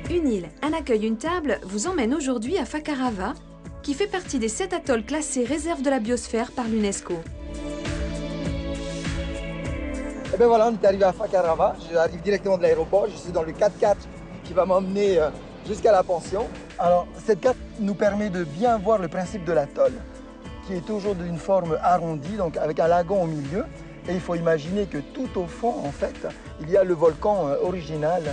Une île, un accueil, une table vous emmène aujourd'hui à Fakarava, qui fait partie des 7 atolls classés réserve de la biosphère par l'UNESCO. Et bien voilà, on est arrivé à Fakarava. J'arrive directement de l'aéroport. Je suis dans le 4x4 qui va m'emmener jusqu'à la pension. Alors, cette carte nous permet de bien voir le principe de l'atoll, qui est toujours d'une forme arrondie, donc avec un lagon au milieu. Et il faut imaginer que tout au fond, en fait, il y a le volcan original.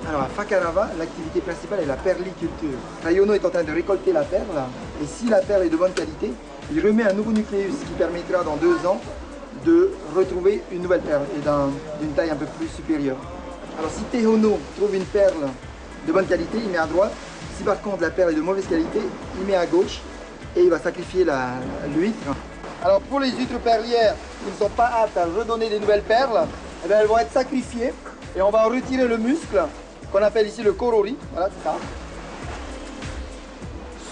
Alors à Fakarava, l'activité principale est la perliculture. Rayono est en train de récolter la perle, et si la perle est de bonne qualité, il remet un nouveau nucléus qui permettra dans 2 ans de retrouver une nouvelle perle et d'une taille un peu plus supérieure. Alors si Tehono trouve une perle de bonne qualité, il met à droite. Si par contre la perle est de mauvaise qualité, il met à gauche et il va sacrifier l'huître. Alors pour les huîtres perlières qui ne sont pas aptes à redonner des nouvelles perles, eh bien, elles vont être sacrifiées et on va en retirer le muscle qu'on appelle ici le korori. Voilà, c'est ça.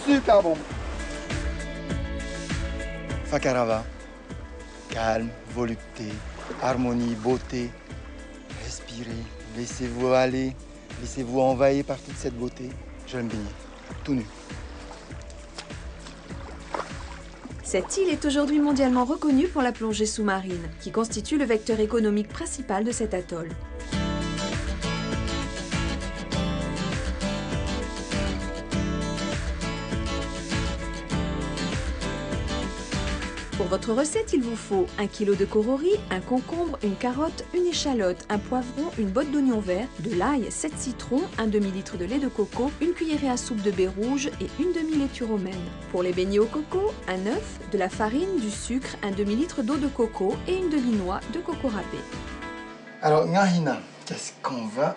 Super bon. Fakarava. Calme, volupté, harmonie, beauté. Respirez, laissez-vous aller, laissez-vous envahir par toute cette beauté. Je vais me baigner, tout nu. Cette île est aujourd'hui mondialement reconnue pour la plongée sous-marine, qui constitue le vecteur économique principal de cet atoll. Pour votre recette, il vous faut 1 kg de korori, un concombre, une carotte, une échalote, un poivron, une botte d'oignon vert, de l'ail, 7 citrons, un demi-litre de lait de coco, une cuillerée à soupe de baie rouge et une demi-laitue romaine. Pour les beignets au coco, un œuf, de la farine, du sucre, un demi-litre d'eau de coco et une demi-noix de coco râpé. Alors Ngahina, qu'est-ce qu'on va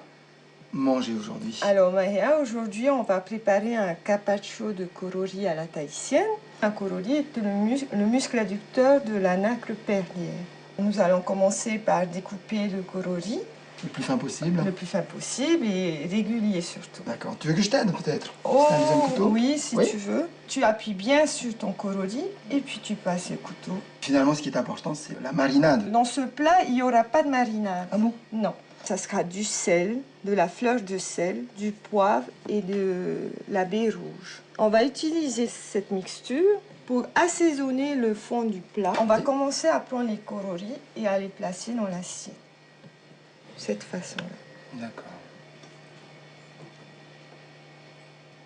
manger aujourd'hui? Alors Mahia, aujourd'hui on va préparer un carpaccio de korori à la tahitienne. Un korori est le muscle adducteur de la nacre perlière. Nous allons commencer par découper le korori. Le plus fin possible. Le plus fin possible et régulier surtout. D'accord. Tu veux que je t'aide peut-être? Oh, un deuxième couteau? Oui, si tu veux. Tu appuies bien sur ton korori et puis tu passes le couteau. Finalement, ce qui est important, c'est la marinade. Dans ce plat, il n'y aura pas de marinade. Ah bon? Non. Ça sera du sel, de la fleur de sel, du poivre et de la baie rouge. On va utiliser cette mixture pour assaisonner le fond du plat. On va commencer à prendre les korori et à les placer dans l'assiette. De cette façon-là. D'accord.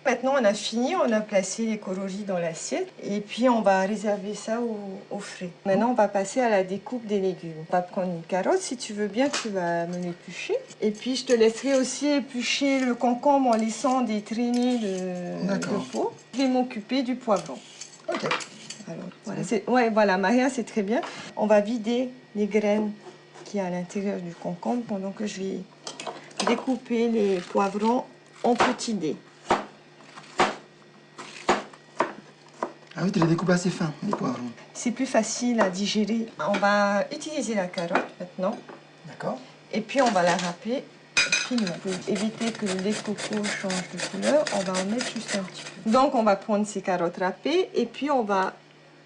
Maintenant, on a fini, on a placé les korori dans l'assiette et puis on va réserver ça au frais. Maintenant, on va passer à la découpe des légumes. On va prendre une carotte, si tu veux bien, tu vas me l'éplucher. Et puis, je te laisserai aussi éplucher le concombre en laissant des traînées de peau. Je vais m'occuper du poivron. Ok. Alors, voilà, Maria, c'est très bien. On va vider les graines qu'il y a à l'intérieur du concombre pendant que je vais découper les poivrons en petits dés. Ah oui, tu les découpes assez fins, les poivrons. C'est plus facile à digérer. On va utiliser la carotte maintenant. D'accord. Et puis on va la râper finement. Pour éviter que le lait de coco change de couleur, on va en mettre juste un petit peu. Donc on va prendre ces carottes râpées et puis on va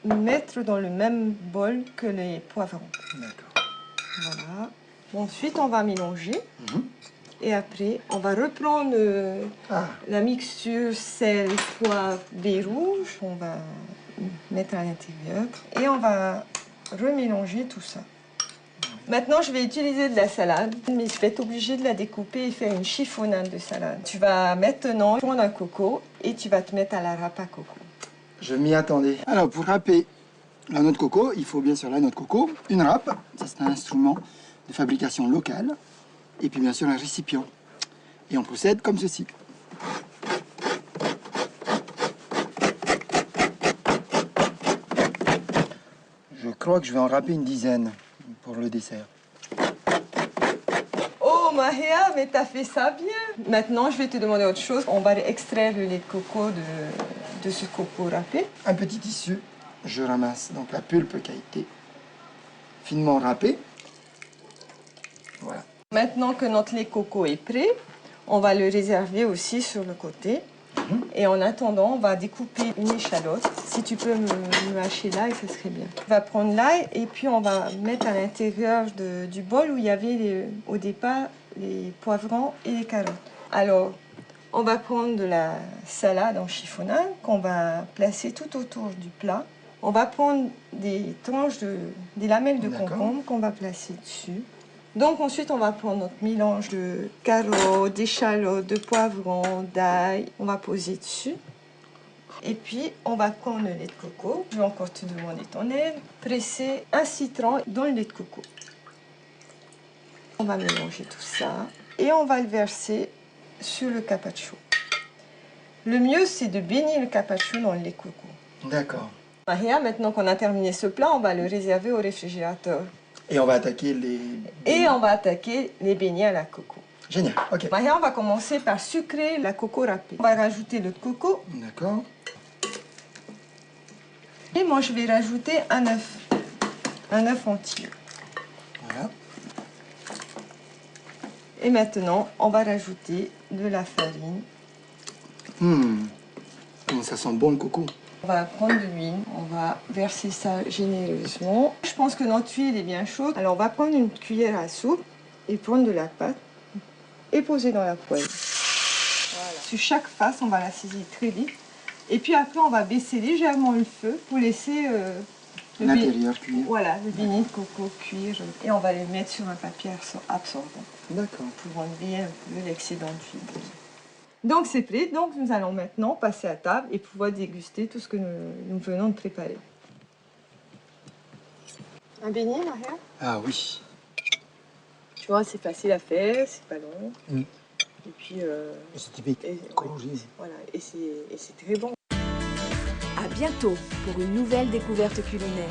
mettre dans le même bol que les poivrons. D'accord. Voilà. Ensuite on va mélanger. Et après, on va reprendre la mixture sel, poivre, baie rouge. On va mettre à l'intérieur. Et on va remélanger tout ça. Maintenant, je vais utiliser de la salade. Mais je vais être obligée de la découper et faire une chiffonnade de salade. Tu vas maintenant prendre un coco et tu vas te mettre à la râpe à coco. Je m'y attendais. Alors, pour râper la noix de coco, il faut bien sûr la noix de coco, une râpe. Ça, c'est un instrument de fabrication locale. Et puis bien sûr un récipient. Et on procède comme ceci. Je crois que je vais en râper une dizaine pour le dessert. Oh Mahia, mais t'as fait ça bien! Maintenant, je vais te demander autre chose. On va extraire le lait de coco de ce coco râpé. Un petit tissu, je ramasse donc la pulpe qui a été finement râpée. Voilà. Maintenant que notre lait coco est prêt, on va le réserver aussi sur le côté. Et en attendant, on va découper une échalote. Si tu peux me hacher l'ail, ça serait bien. On va prendre l'ail et puis on va mettre à l'intérieur du bol où il y avait au départ les poivrons et les carottes. Alors, on va prendre de la salade en chiffonnade qu'on va placer tout autour du plat. On va prendre des tranches des lamelles de concombre qu'on va placer dessus. Donc ensuite, on va prendre notre mélange de carottes, d'échalotes, de poivrons, d'ail. On va poser dessus. Et puis, on va prendre le lait de coco. Je vais encore te demander ton aide. Presser un citron dans le lait de coco. On va mélanger tout ça. Et on va le verser sur le carpaccio. Le mieux, c'est de baigner le carpaccio dans le lait de coco. D'accord. Maintenant qu'on a terminé ce plat, on va le réserver au réfrigérateur. Et on va attaquer les... Et on va attaquer les beignets à la coco. Génial, ok. Maintenant, on va commencer par sucrer la coco râpée. On va rajouter le coco. D'accord. Et moi, je vais rajouter un œuf entier. Voilà. Et maintenant, on va rajouter de la farine. Ça sent bon le coco. On va prendre de l'huile, on va verser ça généreusement. Je pense que notre huile est bien chaude. Alors on va prendre une cuillère à soupe et prendre de la pâte et poser dans la poêle. Voilà. Sur chaque face, on va la saisir très vite. Et puis après, on va baisser légèrement le feu pour laisser l'intérieur cuire. Voilà, le beignet de coco cuire. Et on va les mettre sur un papier absorbant. D'accord. Pour enlever un peu l'excédent d'huile. Donc c'est prêt, donc nous allons maintenant passer à table et pouvoir déguster tout ce que nous venons de préparer. Un beignet, Maria? Ah oui. Tu vois, c'est facile à faire, c'est pas long. Et puis... c'est typique, voilà, et c'est très bon. À bientôt pour une nouvelle découverte culinaire.